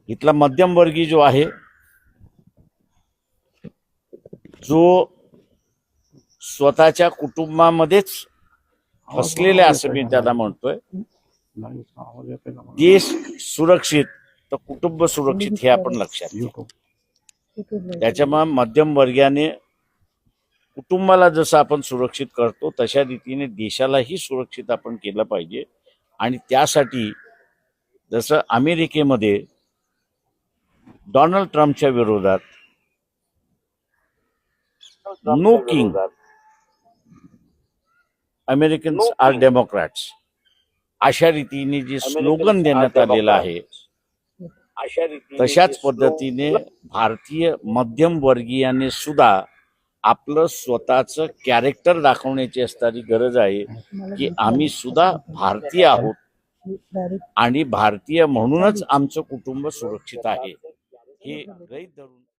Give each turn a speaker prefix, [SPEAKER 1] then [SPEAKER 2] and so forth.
[SPEAKER 1] इथला मध्यमवर्गीय जो आहे, जो स्वतःच्या कुटुंबामध्येच फसलेले असं मी त्याला म्हणतोय, देश सुरक्षित तर कुटुंब सुरक्षित हे आपण लक्षात घेऊ. त्याच्यामुळे मध्यम वर्गाने कुटुंबाला जसं आपण सुरक्षित करतो तशा रीतीने देशालाही सुरक्षित आपण केलं पाहिजे. आणि त्यासाठी जसं अमेरिकेमध्ये डोनाल्ड ट्रम्पच्या विरोधात no king Americans or Democrats अशा रीतीने जे स्लोगन देण्यात आलेलं आहे, तशाच पद्धतीने भारतीय मध्यम वर्गीयाने सुद्धा आपलं स्वतःचं कॅरेक्टर दाखवण्याची असणारी गरज आहे की आम्ही सुद्धा भारतीय आहोत आणि भारतीय म्हणूनच आमचं कुटुंब सुरक्षित आहे हे गृहीत धरून